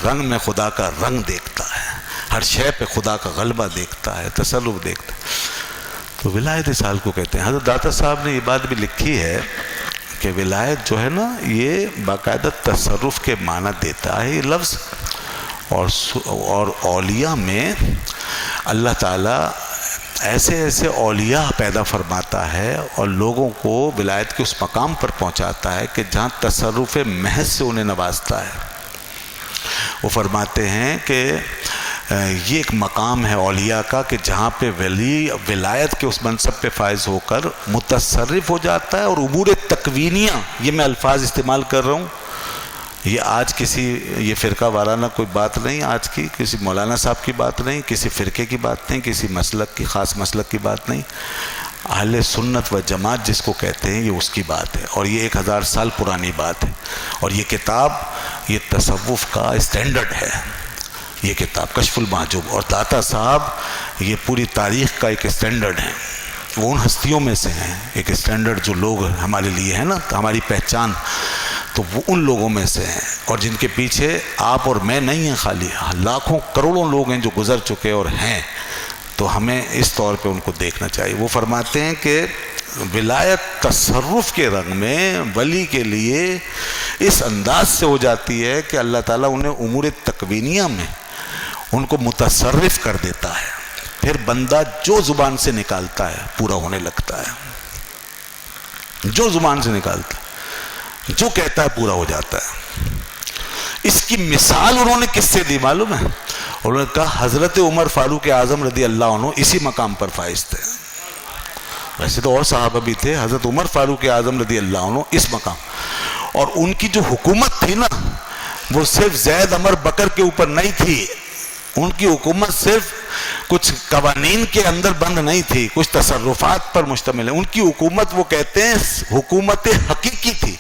رنگ میں خدا کا رنگ دیکھتا ہے، ہر شے پہ خدا کا غلبہ دیکھتا ہے، تصرف دیکھتا ہے. تو ولایت اس حال کو کہتے ہیں. حضرت داتا صاحب نے یہ بات بھی لکھی ہے کہ ولایت جو ہے نا یہ باقاعدہ تصرف کے معنی دیتا ہے یہ لفظ. اور اولیاء میں اللہ تعالیٰ ایسے ایسے اولیاء پیدا فرماتا ہے اور لوگوں کو ولایت کے اس مقام پر پہنچاتا ہے کہ جہاں تصرف محض سے انہیں نوازتا ہے. وہ فرماتے ہیں کہ یہ ایک مقام ہے اولیاء کا کہ جہاں پہ ولی ولایت کے اس منصب پہ فائز ہو کر متصرف ہو جاتا ہے. اور امور تکوینیاں، یہ میں الفاظ استعمال کر رہا ہوں، یہ آج کسی یہ فرقہ وارانہ کوئی بات نہیں، آج کی کسی مولانا صاحب کی بات نہیں، کسی فرقے کی بات نہیں، کسی مسلک کی خاص مسلک کی بات نہیں. اہل سنت و جماعت جس کو کہتے ہیں یہ اس کی بات ہے، اور یہ 1000 سال پرانی بات ہے. اور یہ کتاب یہ تصوف کا اسٹینڈرڈ ہے، یہ کتاب کشف المحجوب. اور داتا صاحب یہ پوری تاریخ کا ایک اسٹینڈرڈ ہے. وہ ان ہستیوں میں سے ہیں، ایک اسٹینڈرڈ جو لوگ ہمارے لیے ہیں نا ہماری پہچان، تو وہ ان لوگوں میں سے ہیں. اور جن کے پیچھے آپ اور میں نہیں ہیں، خالی لاکھوں کروڑوں لوگ ہیں جو گزر چکے اور ہیں. تو ہمیں اس طور پہ ان کو دیکھنا چاہیے. وہ فرماتے ہیں کہ ولایت تصرف کے رنگ میں ولی کے لیے اس انداز سے ہو جاتی ہے کہ اللہ تعالیٰ انہیں امور تکوینیہ میں ان کو متصرف کر دیتا ہے. پھر بندہ جو زبان سے نکالتا ہے پورا ہونے لگتا ہے، جو زبان سے نکالتا ہے، جو کہتا ہے پورا ہو جاتا ہے. اس کی مثال انہوں نے کس سے دی معلوم ہے؟ انہوں نے کہا حضرت عمر فاروق اعظم رضی اللہ عنہ اسی مقام پر فائز تھے. ویسے تو اور صحابہ بھی تھے، حضرت عمر فاروق اعظم رضی اللہ عنہ اس مقام. اور ان کی جو حکومت تھی نا وہ صرف زید عمر بکر کے اوپر نہیں تھی. ان کی حکومت صرف کچھ قوانین کے اندر بند نہیں تھی، کچھ تصرفات پر مشتمل ہے. ان کی حکومت وہ کہتے ہیں حکومت حقیقی تھی.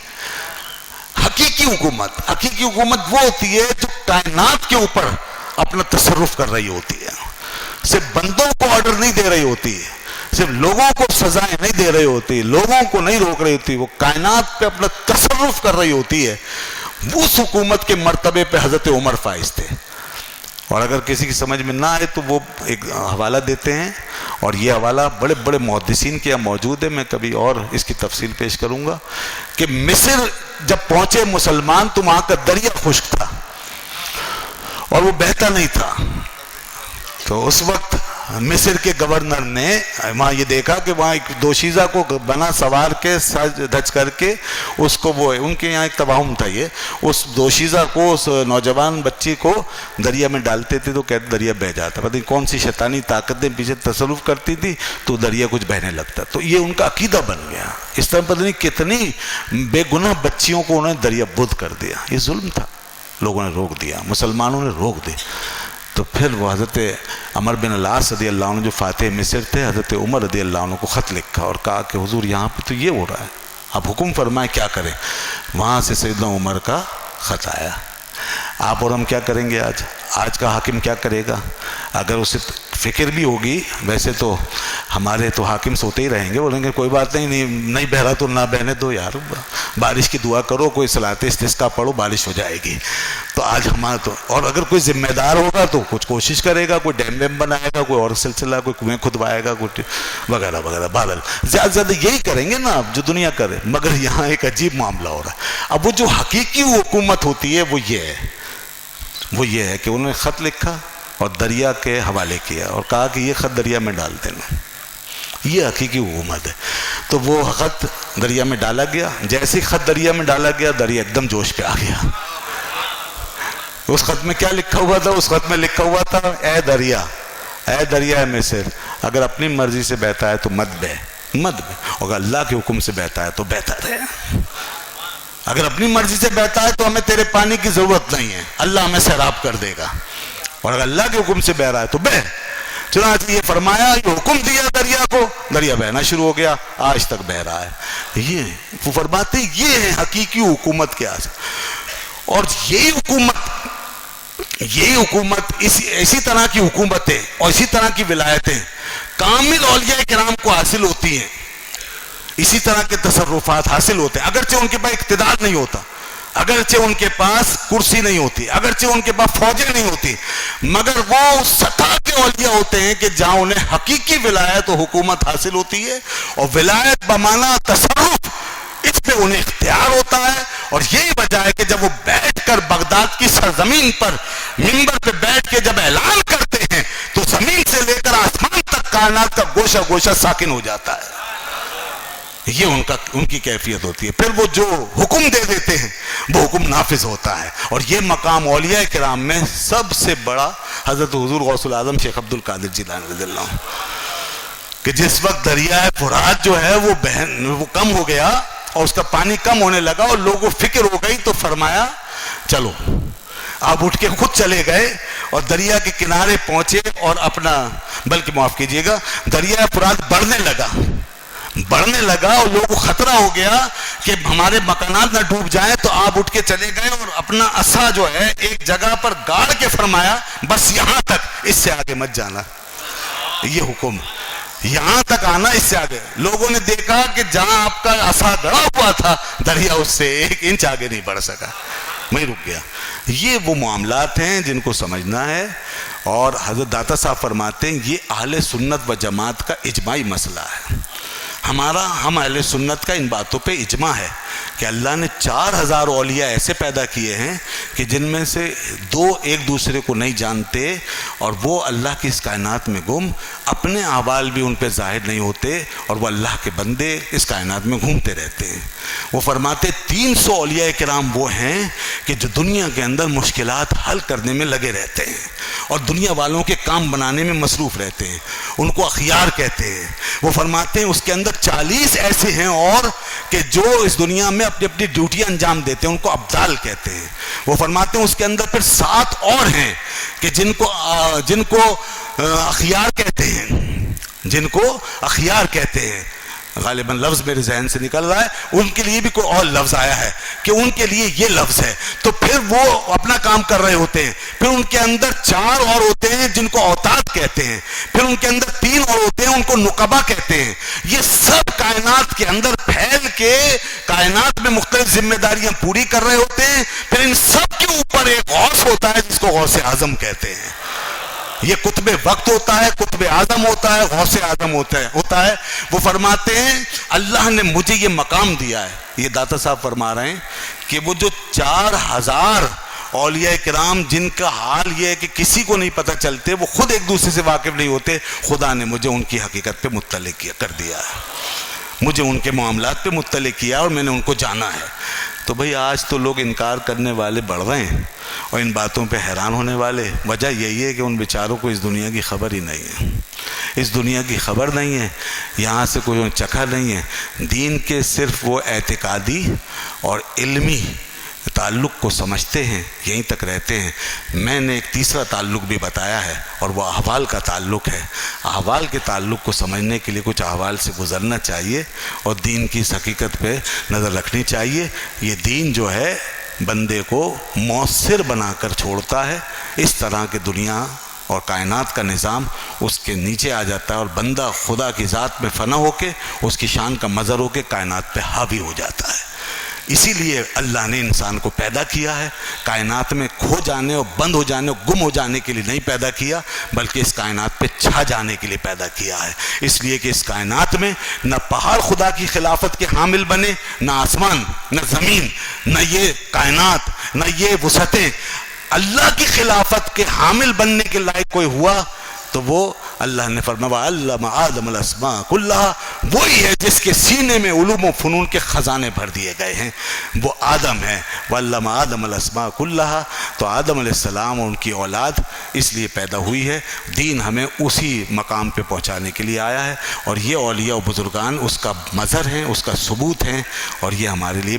حقیقی حکومت وہ ہوتی ہے جو کائنات کے اوپر اپنا تصرف کر رہی ہوتی ہے، صرف بندوں کو آرڈر نہیں دے رہی ہوتی ہے، صرف لوگوں کو سزائیں نہیں دے رہی ہوتی، لوگوں کو نہیں روک رہی ہوتی، وہ کائنات پہ اپنا تصرف کر رہی ہوتی ہے. اس حکومت کے مرتبے پہ حضرت عمر فائز تھے. اور اگر کسی کی سمجھ میں نہ آئے تو وہ ایک حوالہ دیتے ہیں، اور یہ حوالہ بڑے بڑے محدثین کے یہاں موجود ہے، میں کبھی اور اس کی تفصیل پیش کروں گا. کہ مصر جب پہنچے مسلمان تو وہاں کا دریا خشک تھا اور وہ بہتا نہیں تھا. تو اس وقت مصر کے گورنر نے وہاں یہ دیکھا کہ وہاں ایک دوشیزہ کو بنا سوار کے سج دھج کر کے اس کو وہ ان کے یہاں ایک تباہم تھا، یہ اس دوشیزہ کو اس نوجوان بچی کو دریا میں ڈالتے تھے تو کہتے دریا بہہ جاتا. پتہ نہیں کون سی شیطانی طاقتیں پیچھے تصرف کرتی تھی تو دریا کچھ بہنے لگتا. تو یہ ان کا عقیدہ بن گیا. اس طرح پتہ نہیں کتنی بے گناہ بچیوں کو انہوں نے دریا بدھ کر دیا. یہ ظلم تھا، لوگوں نے روک دیا، مسلمانوں نے روک دیا. تو پھر وہ حضرت عمر بن العاص رضی اللہ عنہ جو فاتح مصر تھے، حضرت عمر رضی اللہ عنہ کو خط لکھا اور کہا کہ حضور یہاں پہ تو یہ ہو رہا ہے، اب حکم فرمائے کیا کریں. وہاں سے سیدنا عمر کا خط آیا. آپ اور ہم کیا کریں گے؟ آج کا حاکم کیا کرے گا؟ اگر اسے فکر بھی ہوگی، ویسے تو ہمارے تو حاکم سوتے ہی رہیں گے، بولیں گے کوئی بات نہیں بہ رہا تو نہ بہنے دو یار، بارش کی دعا کرو، کوئی صلاۃ استسقاء پڑھو، بارش ہو جائے گی. تو آج ہمارا تو، اور اگر کوئی ذمہ دار ہوگا تو کچھ کوشش کرے گا، کوئی ڈیم ویم بنائے گا، کوئی اور سلسلہ، کوئی کنویں کھدوائے گا، کوئی وغیرہ وغیرہ. بادل زیادہ زیادہ یہی کریں گے نا جو دنیا کرے. مگر یہاں ایک عجیب معاملہ ہو رہا ہے. اب وہ جو حقیقی حکومت ہوتی ہے وہ یہ ہے کہ انہوں نے خط لکھا اور دریا کے حوالے کیا اور کہا کہ یہ خط دریا میں ڈال دینا. یہ حقیقی حکومت ہے. تو وہ خط دریا میں ڈالا گیا. جیسے ہی خط دریا میں ڈالا گیا دریا ایک دم جوش پہ آ گیا. اس خط میں کیا لکھا ہوا تھا؟ اس خط میں لکھا ہوا تھا اے دریا مصر، اگر اپنی مرضی سے بہتا ہے تو مت بہ، اور اگر اللہ کے حکم سے بہتا ہے تو بہتا رہے. اگر اپنی مرضی سے بہتا ہے تو ہمیں تیرے پانی کی ضرورت نہیں ہے، اللہ ہمیں سیراب کر دے گا، اور اگر اللہ کے حکم سے بہ رہا ہے تو بہ. چنانچہ یہ فرمایا، یہ حکم دیا دریا کو، دریا بہنا شروع ہو گیا، آج تک بہ رہا ہے. یہ وہ فرماتے یہ ہے حقیقی حکومت کے آج. اور یہی حکومت اسی طرح کی حکومتیں اور اسی طرح کی ولایتیں کامل اولیاء کرام کو حاصل ہوتی ہیں. اسی طرح کے تصرفات حاصل ہوتے ہیں، اگرچہ ان کے پاس اقتدار نہیں ہوتا، اگرچہ ان کے پاس کرسی نہیں ہوتی, اگرچہ ان کے پاس فوجیں نہیں ہوتی, مگر وہ اس سطح کے اولیاء ہوتے ہیں کہ جہاں انہیں حقیقی ولایت و حکومت حاصل ہوتی ہے, اور ولایت بمعنی تصرف اس پہ انہیں اختیار ہوتا ہے. اور یہی وجہ ہے کہ جب وہ بیٹھ کر بغداد کی سرزمین پر منبر پہ بیٹھ کے جب اعلان کرتے ہیں تو زمین سے لے کر آسمان تک کائنات کا گوشہ گوشہ ساکن ہو جاتا ہے. یہ ان کی کیفیت ہوتی ہے. پھر وہ جو حکم دے دیتے ہیں وہ حکم نافذ ہوتا ہے. اور یہ مقام اولیاء کرام میں سب سے بڑا حضرت حضور غوث العظم شیخ عبد القادر جیلانی رضی اللہ عنہ, کہ جس وقت دریائے فرات جو ہے وہ کم ہو گیا اور اس کا پانی کم ہونے لگا اور لوگوں کو فکر ہو گئی, تو فرمایا چلو. آپ اٹھ کے خود چلے گئے اور دریا کے کنارے پہنچے اور بلکہ معاف کیجئے گا, دریائے فرات بڑھنے لگا اور لوگوں کو خطرہ ہو گیا کہ ہمارے مکانات نہ ڈوب جائیں, تو آپ اٹھ کے چلے گئے اور اپنا عصا جو ہے ایک جگہ پر گاڑ کے فرمایا بس یہاں تک, اس سے آگے مت جانا. یہ حکم, یہاں تک آنا, اس سے آگے. لوگوں نے دیکھا کہ جہاں آپ کا عصا گڑا ہوا تھا دریا اس سے 1 انچ آگے نہیں بڑھ سکا, میں رک گیا. یہ وہ معاملات ہیں جن کو سمجھنا ہے. اور حضرت داتا صاحب فرماتے ہیں یہ اہل سنت و جماعت کا اجماعی مسئلہ ہے. ہم اہل سنت کا ان باتوں پہ اجماع ہے کہ اللہ نے 4000 اولیاء ایسے پیدا کیے ہیں کہ جن میں سے 2 ایک دوسرے کو نہیں جانتے, اور وہ اللہ کی اس کائنات میں گم, اپنے احوال بھی ان پہ ظاہر نہیں ہوتے, اور وہ اللہ کے بندے اس کائنات میں گھومتے رہتے ہیں. وہ فرماتے 300 اولیاء کرام وہ ہیں کہ جو دنیا کے اندر مشکلات حل کرنے میں لگے رہتے ہیں اور دنیا والوں کے کام بنانے میں مصروف رہتے ہیں, ان کو اخیار کہتے ہیں. وہ فرماتے ہیں اس کے اندر 40 ایسے ہیں اور کہ جو اس دنیا میں اپنی اپنی ڈیوٹی انجام دیتے ہیں, ان کو ابدال کہتے ہیں. وہ فرماتے ہیں اس کے اندر پھر 7 اور ہیں کہ جن کو اخیار کہتے ہیں, غالباً لفظ میرے ذہن سے نکل رہا ہے, ان کے لیے بھی کوئی اور لفظ آیا ہے کہ ان کے لیے یہ لفظ ہے. تو پھر وہ اپنا کام کر رہے ہوتے ہیں. پھر ان کے اندر 4 اور ہوتے ہیں جن کو اوتاد کہتے ہیں. پھر ان کے اندر 3 اور ہوتے ہیں, ان کو نقبہ کہتے ہیں. یہ سب کائنات کے اندر پھیل کے کائنات میں مختلف ذمہ داریاں پوری کر رہے ہوتے ہیں. پھر ان سب کے اوپر ایک غوث ہوتا ہے جس کو غوث اعظم کہتے ہیں. یہ قطب وقت ہوتا ہے, قطب اعظم ہوتا ہے, غوث اعظم ہوتا ہے. وہ فرماتے ہیں اللہ نے مجھے یہ مقام دیا ہے. یہ داتا صاحب فرما رہے ہیں کہ وہ جو 4000 اولیاء کرام جن کا حال یہ ہے کہ کسی کو نہیں پتہ چلتے, وہ خود ایک دوسرے سے واقف نہیں ہوتے, خدا نے مجھے ان کی حقیقت پہ مطلع کر دیا ہے, مجھے ان کے معاملات پہ مطلع کیا اور میں نے ان کو جانا ہے. تو بھئی آج تو لوگ انکار کرنے والے بڑھ رہے ہیں اور ان باتوں پہ حیران ہونے والے. وجہ یہی ہے کہ ان بیچاروں کو اس دنیا کی خبر ہی نہیں ہے, اس دنیا کی خبر نہیں ہے, یہاں سے کوئی چکھا نہیں ہے. دین کے صرف وہ اعتقادی اور علمی تعلق کو سمجھتے ہیں, یہیں تک رہتے ہیں. میں نے ایک تیسرا تعلق بھی بتایا ہے اور وہ احوال کا تعلق ہے. احوال کے تعلق کو سمجھنے کے لیے کچھ احوال سے گزرنا چاہیے اور دین کی اس حقیقت پہ نظر رکھنی چاہیے. یہ دین جو ہے بندے کو مؤثر بنا کر چھوڑتا ہے. اس طرح کے دنیا اور کائنات کا نظام اس کے نیچے آ جاتا ہے اور بندہ خدا کی ذات میں فنا ہو کے اس کی شان کا مظہر ہو کے کائنات پہ حاوی ہو جاتا ہے. اسی لیے اللہ نے انسان کو پیدا کیا ہے, کائنات میں کھو جانے اور بند ہو جانے اور گم ہو جانے کے لیے نہیں پیدا کیا, بلکہ اس کائنات پہ چھا جانے کے لیے پیدا کیا ہے. اس لیے کہ اس کائنات میں نہ پہاڑ خدا کی خلافت کے حامل بنے, نہ آسمان, نہ زمین, نہ یہ کائنات, نہ یہ وسعتیں اللہ کی خلافت کے حامل بننے کے لائق کوئی ہوا تو وہ اللہ نے فرمایا علم آدم الاسماء کلھا, وہی ہے جس کے سینے میں علوم و فنون کے خزانے بھر دیے گئے ہیں, وہ آدم ہے. وعلم آدم الاسماء کلھا, تو آدم علیہ السلام اور ان کی اولاد اس لیے پیدا ہوئی ہے. دین ہمیں اسی مقام پہ پہنچانے کے لیے آیا ہے اور یہ اولیاء و بزرگان اس کا مظہر ہیں, اس کا ثبوت ہیں, اور یہ ہمارے لیے